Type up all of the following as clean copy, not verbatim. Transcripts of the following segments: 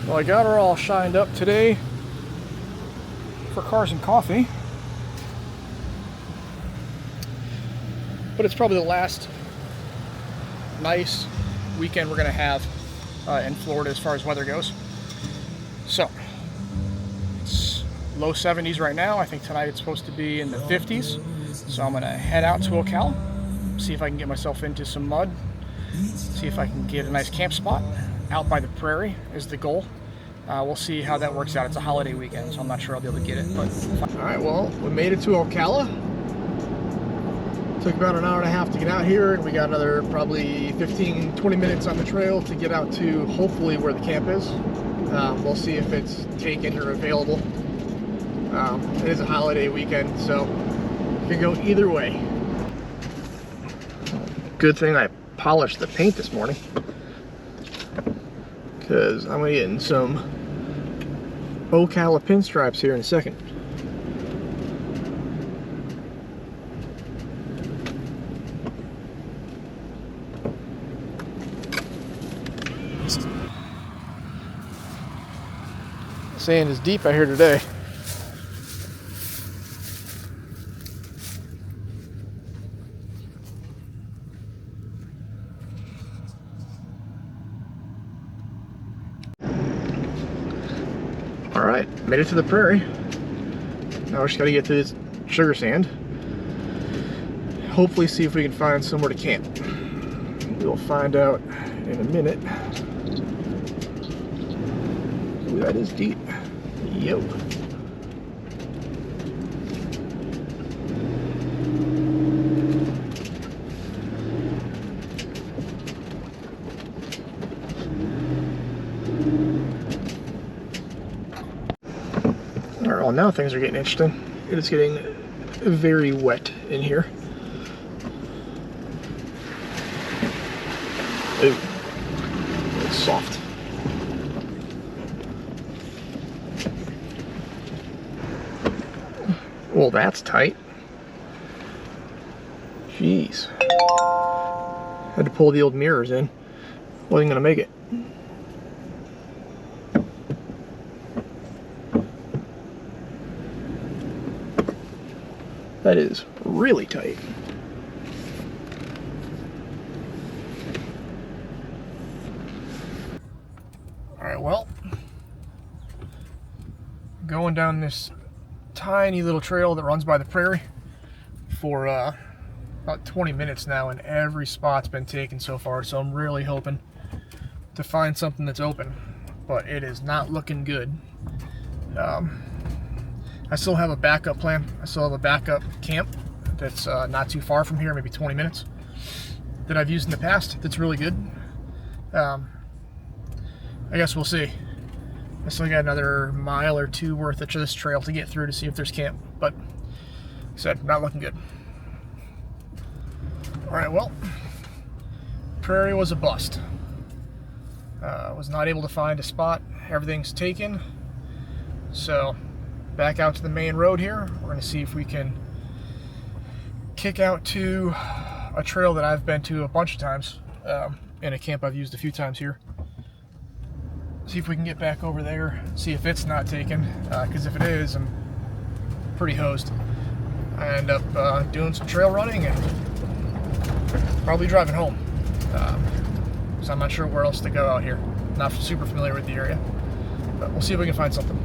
Well, I got her all shined up today for Cars and Coffee. But it's probably the last nice weekend we're going to have in Florida as far as weather goes. So, it's low 70s right now. I think tonight it's supposed to be in the 50s. So I'm going to head out to Ocala, see if I can get myself into some mud, see if I can get a nice camp spot. Out by the prairie is the goal. We'll see how that works out. It's a holiday weekend, so I'm not sure I'll be able to get it. But all right, well, we made it to Ocala. Took about an hour and a half to get out here, and we got another probably 15-20 minutes on the trail to get out to hopefully where the camp is. We'll see if it's taken or available. It is a holiday weekend, so it can go either way. Good thing I polished the paint this morning, because I'm going to get in some Ocala pinstripes here in a second. Sand is deep out here today. All right, made it to the prairie. Now we just got to get to this sugar sand. Hopefully see if we can find somewhere to camp. We'll find out in a minute. Ooh, that is deep. Yo. Alright, well now things are getting interesting. It is getting very wet in here. Ooh, it's soft. Well, that's tight. Jeez. Had to pull the old mirrors in. Wasn't gonna make it. That is really tight. Alright, well, going down this tiny little trail that runs by the prairie for about 20 minutes now, and every spot's been taken so far, so I'm really hoping to find something that's open, but it is not looking good. I still have a backup plan. I still have a backup camp that's not too far from here, maybe 20 minutes, that I've used in the past that's really good. I guess we'll see. I still got another mile or two worth of this trail to get through to see if there's camp, but like I said, not looking good. Alright, well, prairie was a bust. Was not able to find a spot. Everything's taken. So, back out to the main road here. We're going to see if we can kick out to a trail that I've been to a bunch of times, and a camp I've used a few times here. See if we can get back over there, see if it's not taken, because if it is, I'm pretty hosed. I end up doing some trail running and probably driving home, because I'm not sure where else to go out here. Not super familiar with the area, but we'll see if we can find something.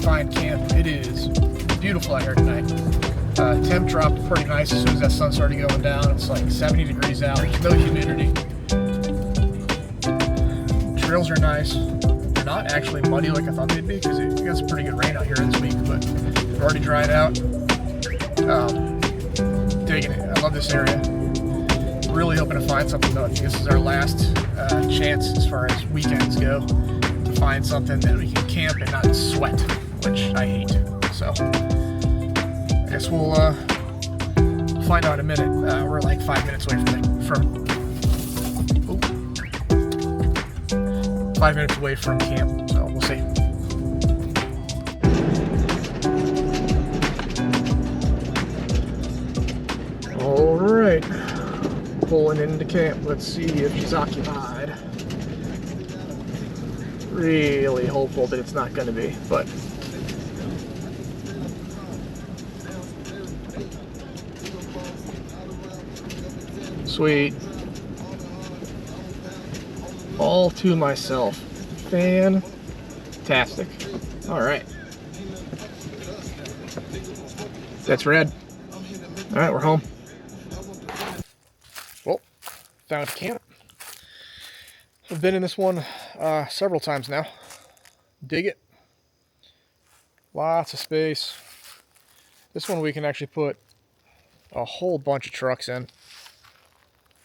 Find camp. It is beautiful out here tonight. Temp dropped pretty nice as soon as that sun started going down. It's like 70 degrees out, no humidity. Trails are nice. They're not actually muddy like I thought they'd be, because it got some pretty good rain out here this week, but they've already dried out. Digging it. I love this area. really hoping to find something though. I think this is our last chance as far as weekends go to find something that we can camp and not sweat, which I hate. So I guess we'll find out in a minute. We're like 5 minutes away from 5 minutes away from camp, so we'll see. All right, pulling into camp. Let's see if she's occupied. Really hopeful that it's not going to be, but sweet. All to myself. Fantastic. All right. That's red. All right, we're home. Well, found camp. I've been in this one several times now. Dig it. Lots of space. This one we can actually put a whole bunch of trucks in.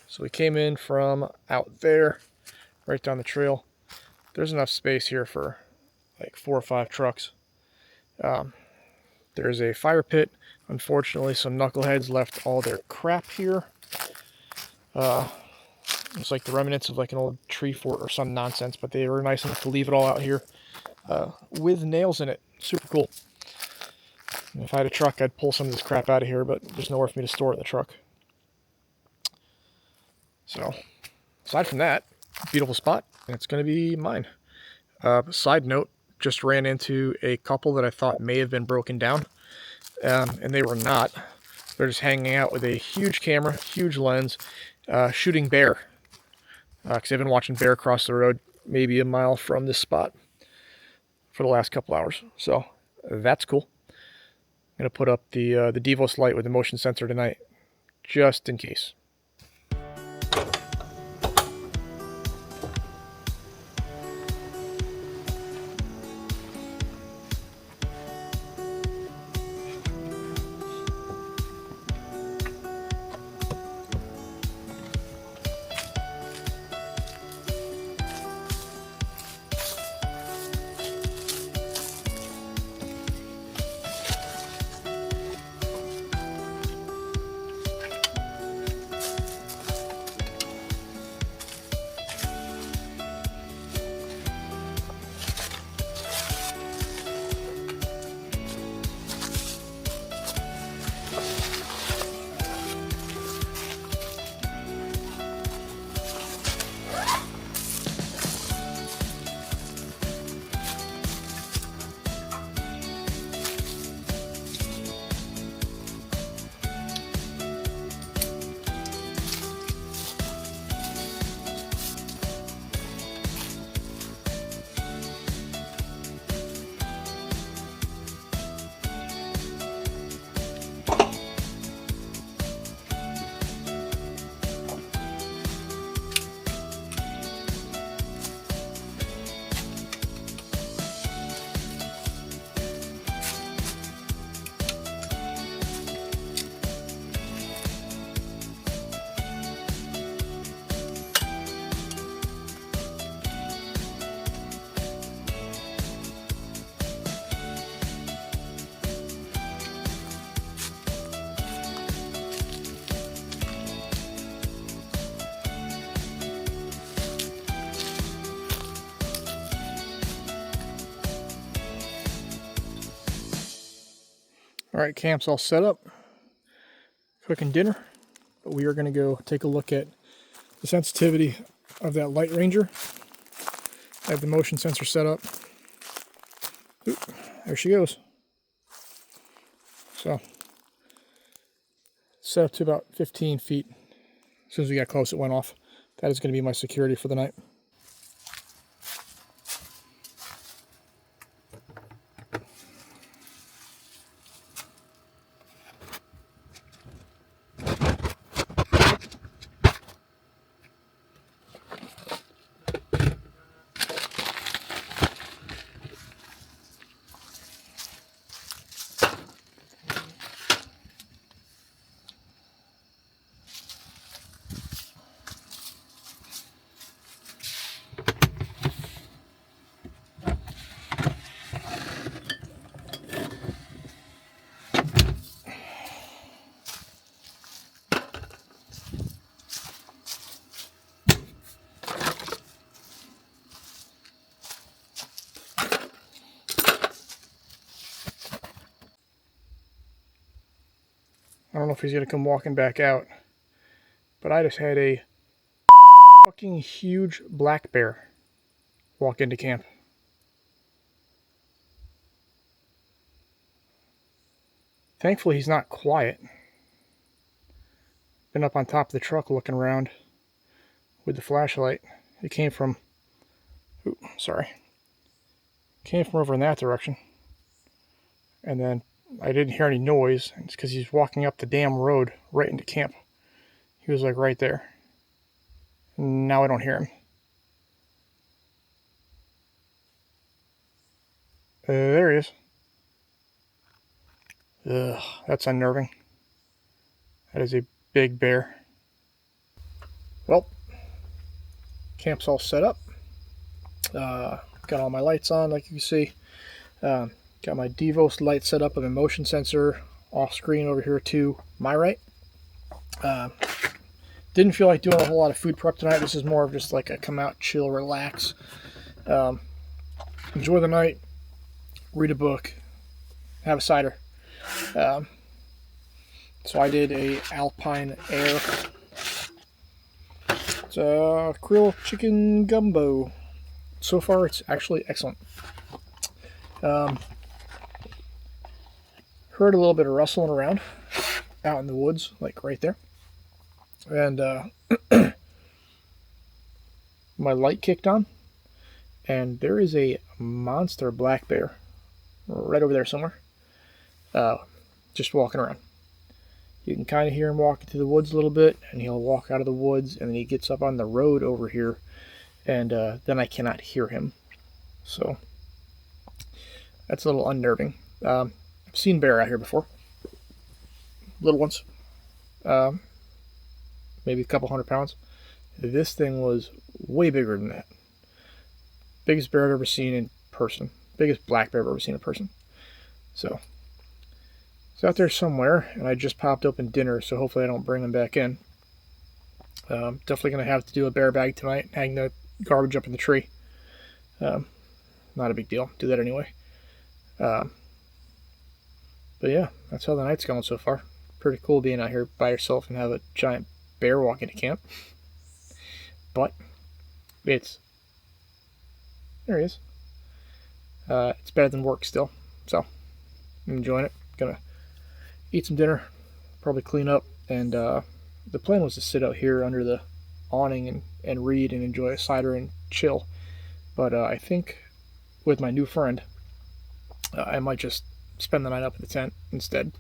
So we came in from out there, right down the trail. There's enough space here for like 4 or 5 trucks. There's a fire pit. Unfortunately, some knuckleheads left all their crap here. It's like the remnants of like an old tree fort or some nonsense, but they were nice enough to leave it all out here with nails in it. Super cool. And if I had a truck, I'd pull some of this crap out of here, but there's nowhere for me to store it in the truck. So, aside from that, beautiful spot, and it's going to be mine. Side note, just ran into a couple that I thought may have been broken down, and they were not. They're just hanging out with a huge camera, huge lens, shooting bear. Because I've been watching bear across the road, maybe a mile from this spot, for the last couple hours. So that's cool. I'm going to put up the Devos light with the motion sensor tonight, just in case. All right, camp's all set up. Cooking dinner. But we are going to go take a look at the sensitivity of that light ranger. I have the motion sensor set up. Oop, there she goes. So, set up to about 15 feet. As soon as we got close, it went off. That is going to be my security for the night. if he's going to come walking back out, but I just had a fucking huge black bear walk into camp. Thankfully, he's not quiet. Been up on top of the truck looking around with the flashlight. It came from, came from over in that direction. And then I didn't hear any noise. It's because he's walking up the damn road right into camp. He was like right there. Now I don't hear him. There he is. Ugh, that's unnerving. That is a big bear. Well, camp's all set up. Got all my lights on, like you can see. Got my Devos light set up with a motion sensor off screen over here to my right. Didn't feel like doing a whole lot of food prep tonight. This is more of just like a come out, chill, relax. Enjoy the night, read a book, have a cider. So I did a Alpine Air. It's a krill chicken gumbo. So far, it's actually excellent. Heard a little bit of rustling around out in the woods, like right there. And my light kicked on, and there is a monster black bear right over there somewhere, just walking around. You can kind of hear him walking through the woods a little bit, and he'll walk out of the woods, and then he gets up on the road over here, and then I cannot hear him. So that's a little unnerving. I've seen bear out here before. Little ones. Maybe a couple 100 pounds. This thing was way bigger than that. Biggest bear I've ever seen in person. Biggest black bear I've ever seen in person. So it's out there somewhere, and I just popped open dinner, so hopefully I don't bring them back in. Definitely going to have to do a bear bag tonight, hang the garbage up in the tree. Not a big deal. Do that anyway. But yeah, that's how the night's going so far. Pretty cool being out here by yourself and have a giant bear walk into camp. But it's, there he is. It's better than work still, so I'm enjoying it. Gonna eat some dinner, probably clean up, and the plan was to sit out here under the awning and read and enjoy a cider and chill. But I think with my new friend, I might just spend the night up in the tent instead.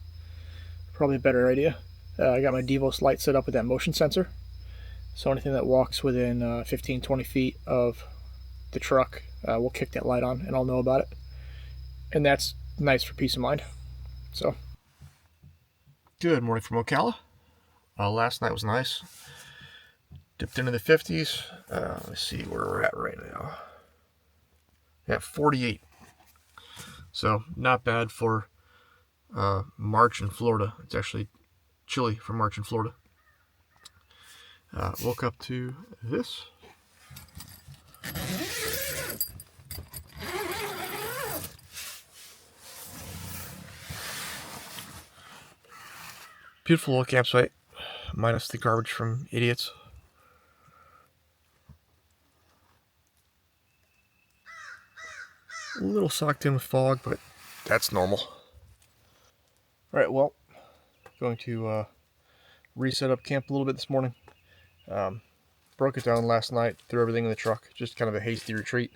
Probably a better idea. I got my Devos light set up with that motion sensor, so anything that walks within 15-20 feet of the truck will kick that light on, and I'll know about it. And that's nice for peace of mind. So, good morning from Ocala. Last night was nice. Dipped into the 50s. Let's see where we're at right now. Yeah, 48. So not bad for March in Florida. It's actually chilly for March in Florida. Woke up to this. Beautiful little campsite, minus the garbage from idiots. A little socked in with fog, but that's normal. Alright, well, going to reset up camp a little bit this morning. Broke it down last night, threw everything in the truck, just kind of a hasty retreat.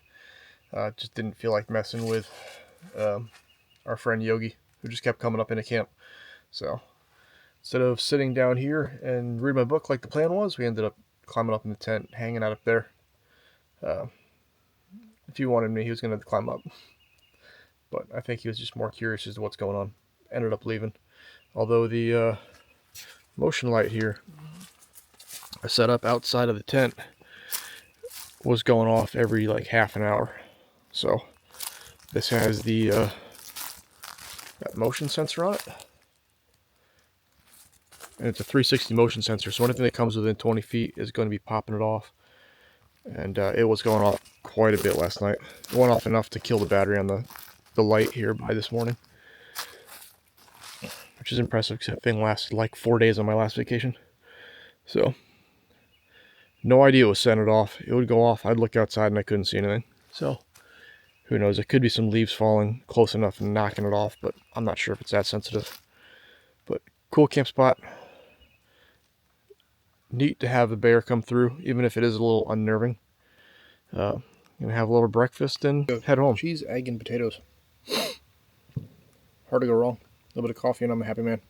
Just didn't feel like messing with our friend Yogi, who just kept coming up into camp. So instead of sitting down here and read my book like the plan was, we ended up climbing up in the tent, hanging out up there. If he wanted me, he was going to climb up. But I think he was just more curious as to what's going on. Ended up leaving. Although the motion light here I set up outside of the tent was going off every like half an hour. So this has the that motion sensor on it. And it's a 360 motion sensor, so anything that comes within 20 feet is going to be popping it off. And it was going off quite a bit last night. It went off enough to kill the battery on the light here by this morning. which is impressive because that thing lasted like 4 days on my last vacation. So, no idea what set it off. It would go off, I'd look outside and I couldn't see anything. So, who knows? It could be some leaves falling close enough and knocking it off, but I'm not sure if it's that sensitive. But cool camp spot. Neat to have the bear come through, even if it is a little unnerving. Gonna have a little breakfast and head home. Cheese, egg, and potatoes. Hard to go wrong. A little bit of coffee and I'm a happy man.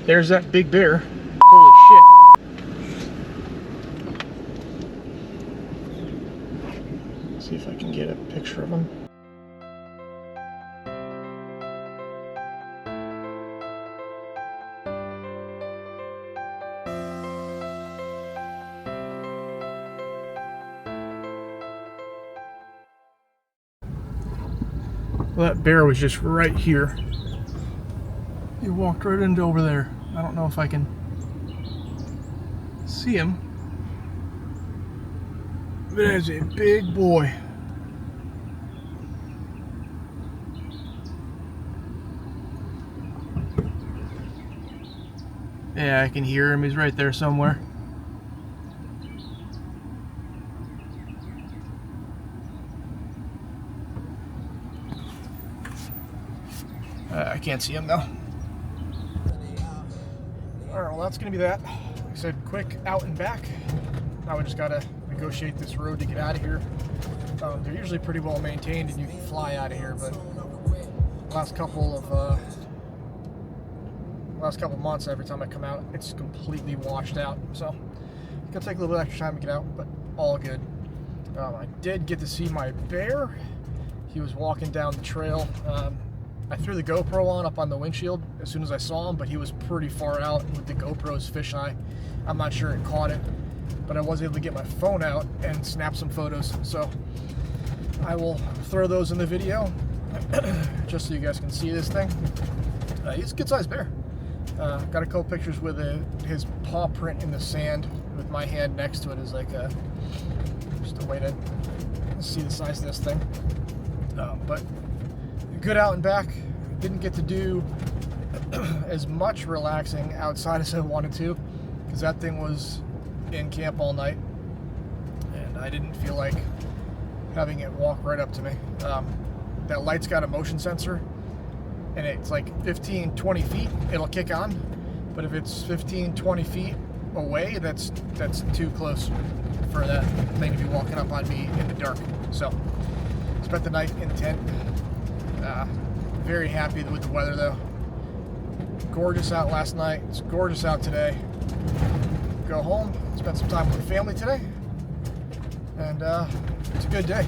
There's that big bear. Holy shit. Let's see if I can get a picture of him. Well, that bear was just right here. He walked right into over there. I don't know if I can see him. But that's a big boy. Yeah, I can hear him. He's right there somewhere. I can't see him though. Alright, well that's going to be that. Like I said, quick out and back. Now we just got to negotiate this road to get out of here. They're usually pretty well maintained and you can fly out of here, but last couple of months, every time I come out, it's completely washed out. So it's going to take a little bit extra time to get out, but all good. I did get to see my bear. He was walking down the trail. I threw the GoPro on up on the windshield as soon as I saw him, but he was pretty far out with the GoPro's fisheye. I'm not sure it caught it, but I was able to get my phone out and snap some photos. So I will throw those in the video just so you guys can see this thing. He's a good sized bear. Got a couple pictures with his paw print in the sand with my hand next to it as like just a way to see the size of this thing. But good out and back. Didn't get to do as much relaxing outside as I wanted to because that thing was in camp all night and I didn't feel like having it walk right up to me. That light's got a motion sensor and it's like 15-20 feet it'll kick on, but if it's 15-20 feet away, that's too close for that thing to be walking up on me in the dark. So spent the night in tent. Very happy with the weather though. Gorgeous out last night. It's gorgeous out today. Go home, spend some time with the family today, and it's a good day.